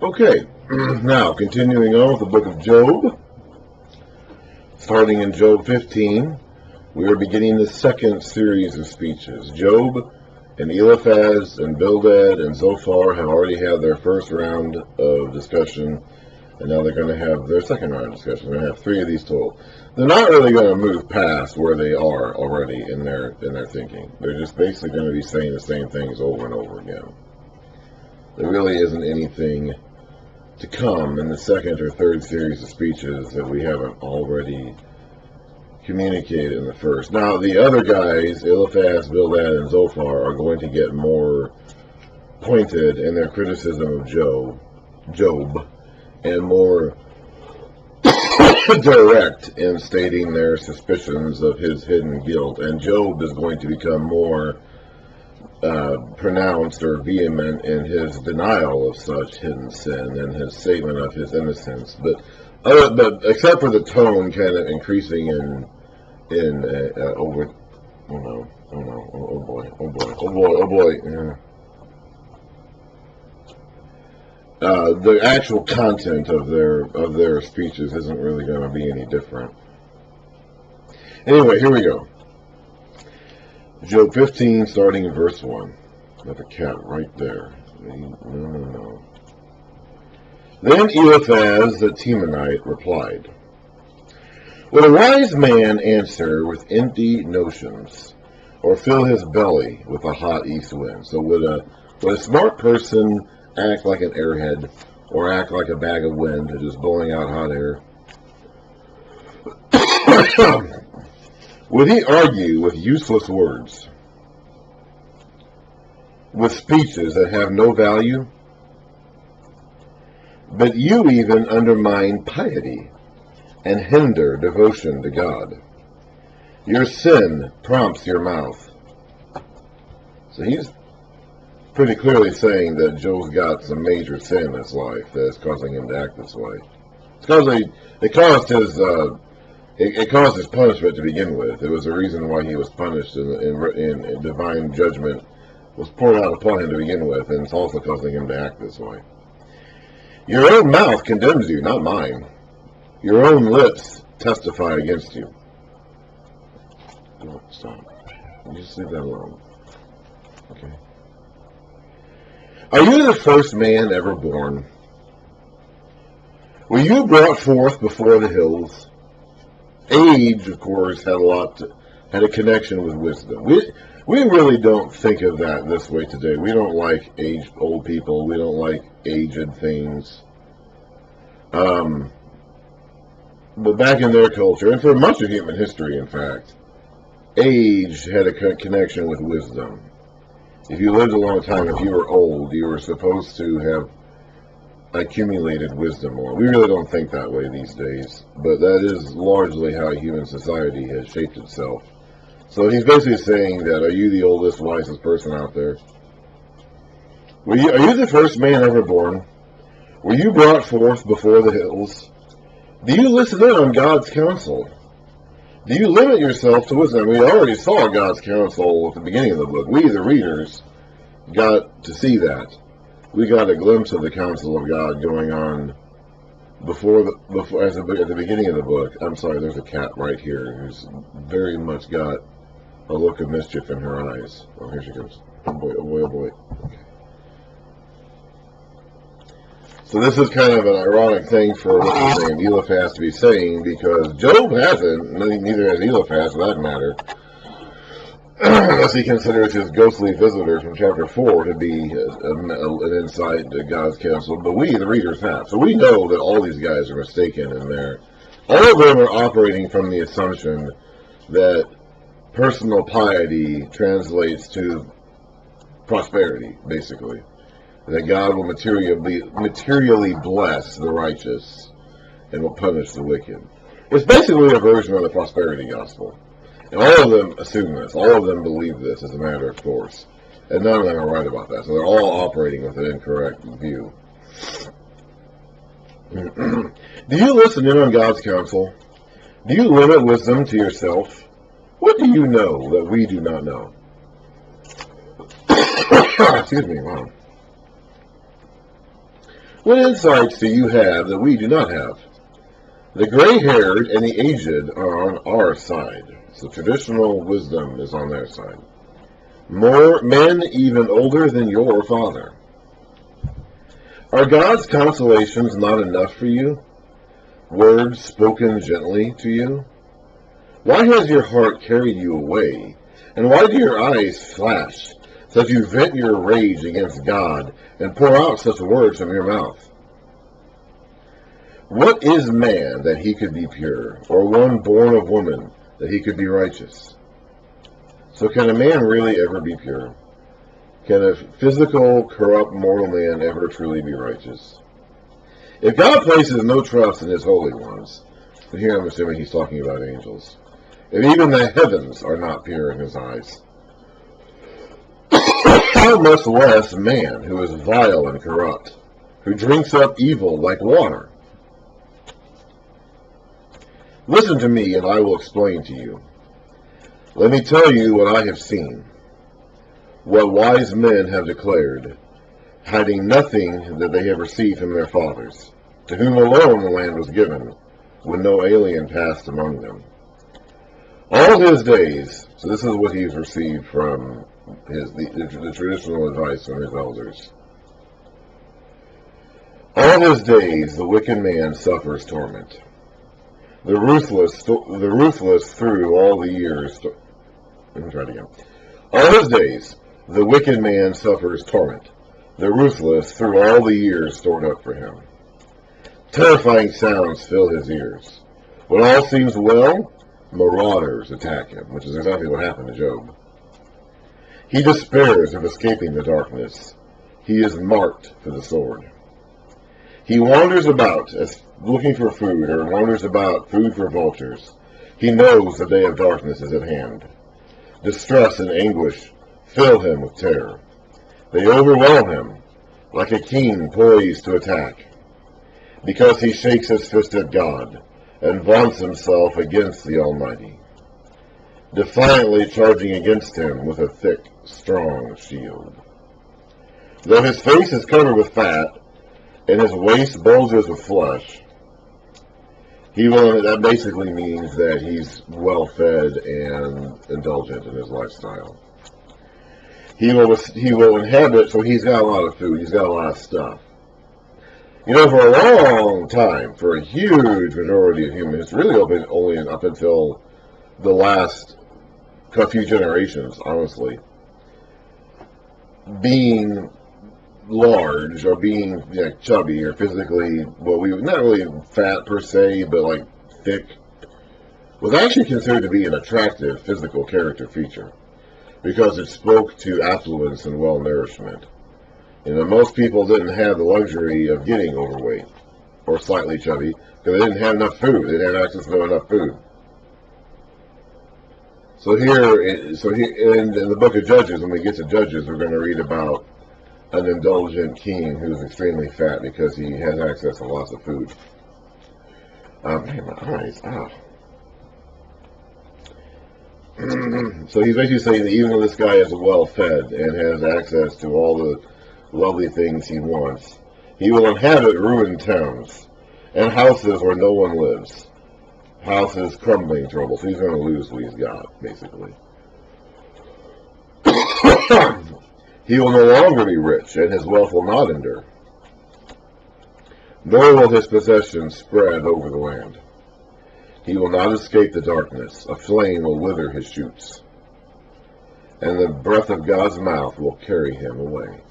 Okay, now continuing on with the book of Job, starting in Job 15, we are beginning the second series of speeches. Job and Elphaz and Bildad and Zophar have already had their first round of discussion, and now they're going to have their second round of discussion. They're going to have three of these total. They're not really going to move past where they are already in their thinking. They're just basically going to be saying the same things over and over again. There really isn't anything to come in the second or third series of speeches that we haven't already communicated in the first. Now, the other guys, Elphaz, Bildad, and Zophar, are going to get more pointed in their criticism of Job, and more direct in stating their suspicions of his hidden guilt. And Job is going to become more pronounced or vehement in his denial of such hidden sin and his statement of his innocence. But except for the tone kind of increasing over. Oh boy. Yeah. The actual content of their speeches isn't really going to be any different. Anyway, here we go. Job 15, starting in verse 1. Got the cat right there. No. Then Elphaz the Temanite replied, "Would a wise man answer with empty notions, or fill his belly with a hot east wind?" So would a smart person act like an airhead, or act like a bag of wind, just blowing out hot air? Would he argue with useless words, with speeches that have no value? But you even undermine piety and hinder devotion to God. Your sin prompts your mouth. So he's pretty clearly saying that Job's got some major sin in his life that's causing him to act this way. It caused his punishment to begin with. It was the reason why he was punished, in divine judgment was poured out upon him to begin with, and it's also causing him to act this way. Your own mouth condemns you, not mine. Your own lips testify against you. Don't stop. You just leave that alone. Okay. Are you the first man ever born? Were you brought forth before the hills? Age, of course, had a connection with wisdom. We really don't think of that this way today. We don't like old people. We don't like aged things. But back in their culture, and for much of human history, in fact, age had a connection with wisdom. If you lived a long time, if you were old, you were supposed to have accumulated wisdom more. We really don't think that way these days, but that is largely how human society has shaped itself. So he's basically saying that, are you the oldest, wisest person out there? Are you the first man ever born? Were you brought forth before the hills? Do you listen in on God's counsel? Do you limit yourself to wisdom? We already saw God's counsel at the beginning of the book. We, the readers, got to see that. We got a glimpse of the counsel of God going on at the beginning of the book. I'm sorry, there's a cat right here who's very much got a look of mischief in her eyes. Oh, here she goes. Oh boy, oh boy, oh boy. Okay. So this is kind of an ironic thing for what's his name, Elphaz, to be saying, because Job hasn't, neither has Elphaz for that matter, unless he considers his ghostly visitor from chapter 4 to be an insight into God's counsel. But we, the readers, have. So we know that all these guys are mistaken in there. All of them are operating from the assumption that personal piety translates to prosperity, basically. That God will materially bless the righteous and will punish the wicked. It's basically a version of the prosperity gospel. And all of them assume this. All of them believe this as a matter of course. And none of them are right about that. So they're all operating with an incorrect view. Do you listen in on God's counsel? Do you limit wisdom to yourself? What do you know that we do not know? Excuse me, wow. What insights do you have that we do not have? The gray-haired and the aged are on our side, so traditional wisdom is on their side. More men even older than your father. Are God's consolations not enough for you? Words spoken gently to you? Why has your heart carried you away? And why do your eyes flash, so that you vent your rage against God and pour out such words from your mouth? What is man that he could be pure, or one born of woman that he could be righteous? So can a man really ever be pure? Can a physical, corrupt, mortal man ever truly be righteous? If God places no trust in his holy ones, and here I'm assuming he's talking about angels, if even the heavens are not pure in his eyes, how much less man who is vile and corrupt, who drinks up evil like water? Listen to me, and I will explain to you. Let me tell you what I have seen, what wise men have declared, hiding nothing that they have received from their fathers, to whom alone the land was given, when no alien passed among them. All his days, so this is what he's received from the traditional advice from his elders. All his days the wicked man suffers torment. The ruthless through all the years. Let me try it again. All his days the wicked man suffers torment. The ruthless through all the years stored up for him. Terrifying sounds fill his ears. When all seems well, marauders attack him, which is exactly what happened to Job. He despairs of escaping the darkness. He is marked for the sword. He wanders about as looking for food, or wanders about food for vultures. He knows the day of darkness is at hand. Distress and anguish fill him with terror. They overwhelm him like a king poised to attack, because he shakes his fist at God and vaunts himself against the Almighty, defiantly charging against him with a thick, strong shield. Though his face is covered with fat, and his waist bulges with flesh, that basically means that he's well-fed and indulgent in his lifestyle. He will inhabit, so he's got a lot of food, he's got a lot of stuff. You know, for a long time, for a huge majority of humans, really only up until the last few generations, honestly, being large or being chubby or physically, not really fat per se, but like thick, was actually considered to be an attractive physical character feature because it spoke to affluence and well-nourishment. You know, most people didn't have the luxury of getting overweight or slightly chubby because they didn't have enough food. They didn't have access to enough food. So here in the book of Judges, when we get to Judges, we're going to read about an indulgent king who's extremely fat because he has access to lots of food. Man, my eyes, So he's basically saying that even though this guy is well-fed and has access to all the lovely things he wants, he will inhabit ruined towns and houses where no one lives. Houses crumbling trouble. So he's going to lose what he's got, basically. He will no longer be rich, and his wealth will not endure. Nor will his possessions spread over the land. He will not escape the darkness. A flame will wither his shoots, and the breath of God's mouth will carry him away.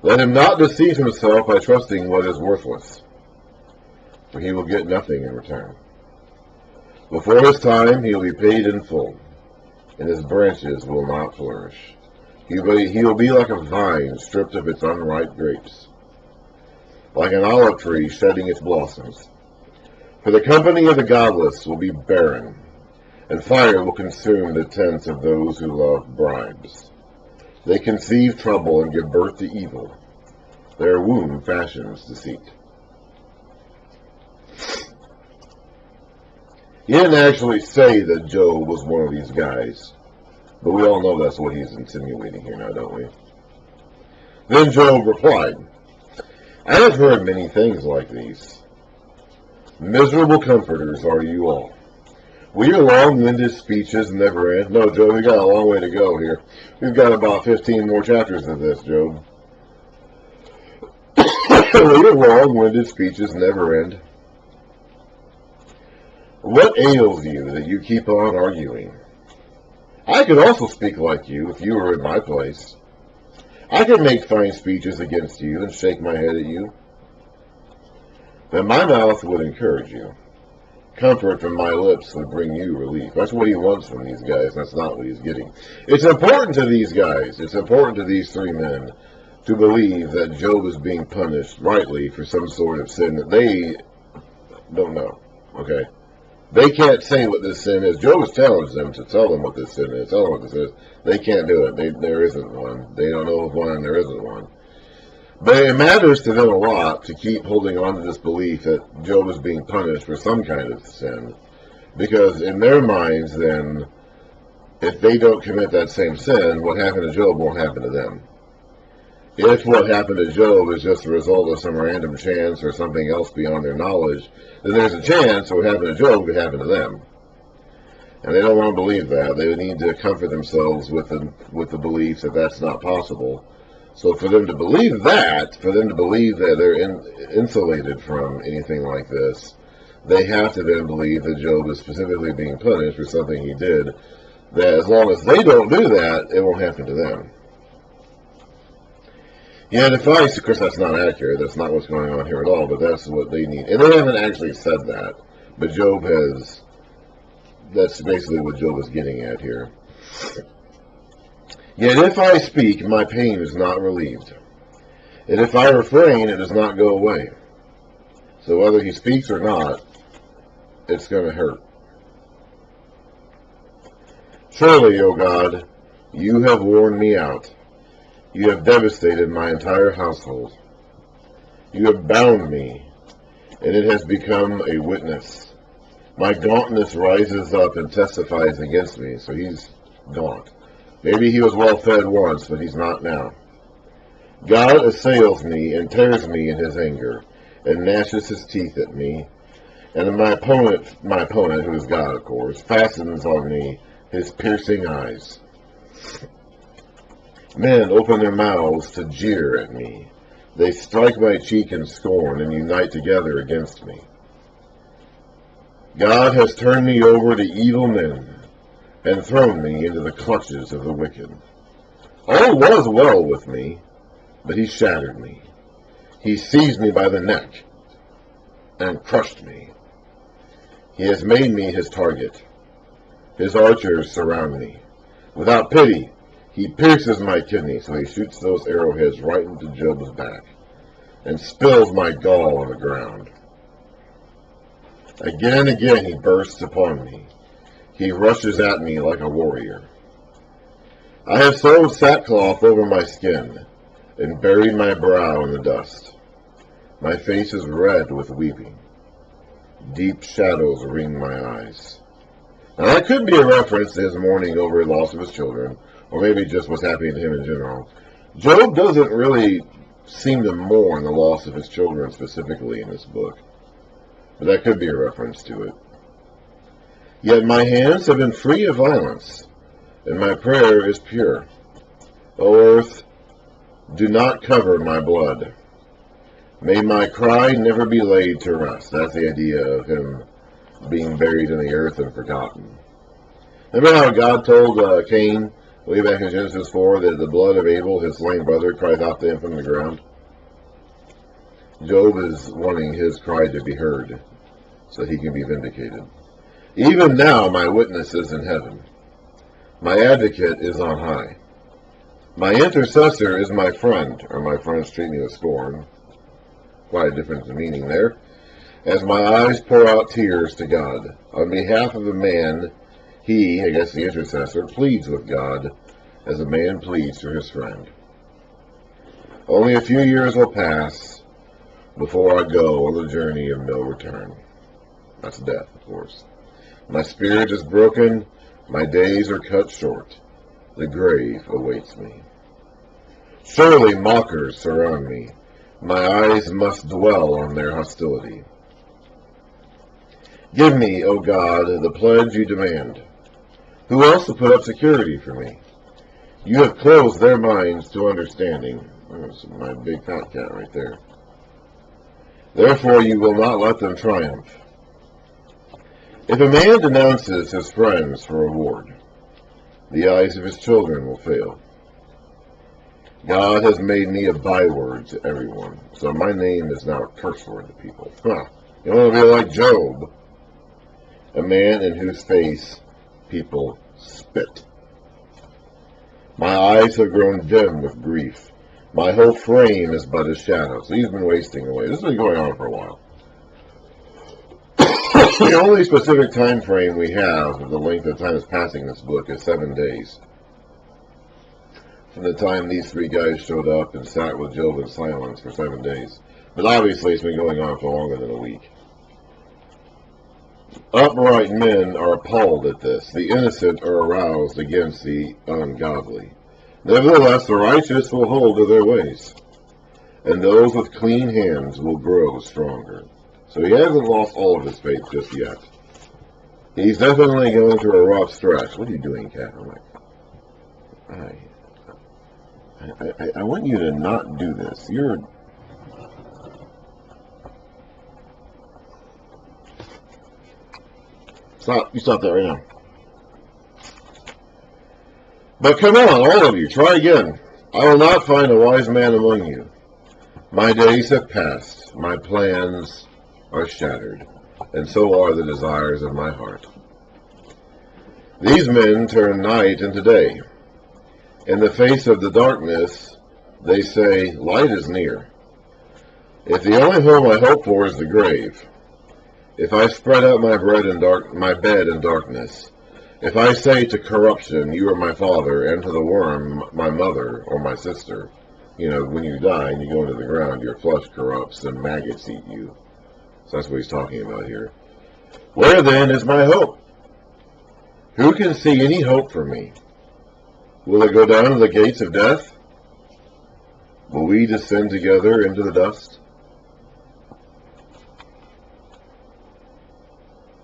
Let him not deceive himself by trusting what is worthless, for he will get nothing in return. Before his time he will be paid in full, and his branches will not flourish. He will be like a vine stripped of its unripe grapes, like an olive tree shedding its blossoms. For the company of the godless will be barren, and fire will consume the tents of those who love bribes. They conceive trouble and give birth to evil. Their womb fashions deceit. He didn't actually say that Job was one of these guys, but we all know that's what he's insinuating here now, don't we? Then Job replied, I have heard many things like these. Miserable comforters are you all. Will your long-winded speeches never end? No, Job, we got a long way to go here. We've got about 15 more chapters of this, Job. Will your long-winded speeches never end? What ails you that you keep on arguing? I could also speak like you if you were in my place. I could make fine speeches against you and shake my head at you. Then my mouth would encourage you. Comfort from my lips would bring you relief. That's what he wants from these guys. That's not what he's getting. It's important to these guys. It's important to these three men to believe that Job is being punished rightly for some sort of sin that they don't know. Okay? They can't say what this sin is. Job has challenged them to tell them what this sin is. Tell them what this is. They can't do it. There isn't one. They don't know of one and there isn't one. But it matters to them a lot to keep holding on to this belief that Job is being punished for some kind of sin. Because in their minds, then, if they don't commit that same sin, what happened to Job won't happen to them. If what happened to Job is just a result of some random chance or something else beyond their knowledge, then there's a chance that what happened to Job could happen to them. And they don't want to believe that. They need to comfort themselves with the belief that that's not possible. So for them to believe that, for them to believe that they're insulated from anything like this, they have to then believe that Job is specifically being punished for something he did, that as long as they don't do that, it won't happen to them. Yet if of course that's not accurate, that's not what's going on here at all, but that's what they need. And they haven't actually said that, but Job has, that's basically what Job is getting at here. Yet if I speak, my pain is not relieved. And if I refrain, it does not go away. So whether he speaks or not, it's going to hurt. Surely, O God, you have worn me out. You have devastated my entire household. You have bound me, and it has become a witness. My gauntness rises up and testifies against me, so he's gaunt. Maybe he was well fed once, but he's not now. God assails me and tears me in his anger, and gnashes his teeth at me. And my opponent, who is God, of course, fastens on me his piercing eyes. Men open their mouths to jeer at me. They strike my cheek in scorn and unite together against me. God has turned me over to evil men and thrown me into the clutches of the wicked. All was well with me, but he shattered me. He seized me by the neck and crushed me. He has made me his target. His archers surround me. Without pity, he pierces my kidney, so he shoots those arrowheads right into Job's back and spills my gall on the ground. Again and again he bursts upon me. He rushes at me like a warrior. I have sewed sackcloth over my skin and buried my brow in the dust. My face is red with weeping. Deep shadows ring my eyes. Now that could be a reference to his mourning over the loss of his children, or maybe just what's happening to him in general. Job doesn't really seem to mourn the loss of his children specifically in this book, but that could be a reference to it. Yet my hands have been free of violence, and my prayer is pure. O earth, do not cover my blood. May my cry never be laid to rest. That's the idea of him being buried in the earth and forgotten. Remember how God told Cain, way back in Genesis 4, that the blood of Abel, his slain brother, cried out to him from the ground? Job is wanting his cry to be heard, so he can be vindicated. Even now my witness is in heaven. My advocate is on high. My intercessor is my friend, or my friends treat me with scorn. Quite a difference in meaning there. As my eyes pour out tears to God, on behalf of a man, he, I guess the intercessor, pleads with God as a man pleads for his friend. Only a few years will pass before I go on the journey of no return. That's death, of course. My spirit is broken, my days are cut short. The grave awaits me. Surely mockers surround me. My eyes must dwell on their hostility. Give me, O God, the pledge you demand. Who else will put up security for me? You have closed their minds to understanding. That's my big fat cat right there. Therefore you will not let them triumph. If a man denounces his friends for reward, the eyes of his children will fail. God has made me a byword to everyone, so my name is now a curse word to people. You want to be like Job, a man in whose face people spit. My eyes have grown dim with grief. My whole frame is but a shadow. So he's been wasting away. This has been going on for a while. The only specific time frame we have of the length of time is passing this book is 7 days. From the time these three guys showed up and sat with Job in silence for 7 days. But obviously it's been going on for longer than a week. Upright men are appalled at this. The innocent are aroused against the ungodly. Nevertheless, the righteous will hold to their ways, and those with clean hands will grow stronger. So he hasn't lost all of his faith just yet. He's definitely going through a rough stretch. What are you doing, cat? I want you to not do this. Stop. You stop that right now. But come on, all of you, try again. I will not find a wise man among you. My days have passed. My plans are shattered, and so are the desires of my heart. These men turn night into day. In the face of the darkness, they say, light is near. If the only home I hope for is the grave, if I spread out my bed in darkness, if I say to corruption, you are my father, and to the worm, my mother or my sister, when you die and you go into the ground, your flesh corrupts and maggots eat you. So that's what he's talking about here. Where then is my hope? Who can see any hope for me? Will it go down to the gates of death? Will we descend together into the dust?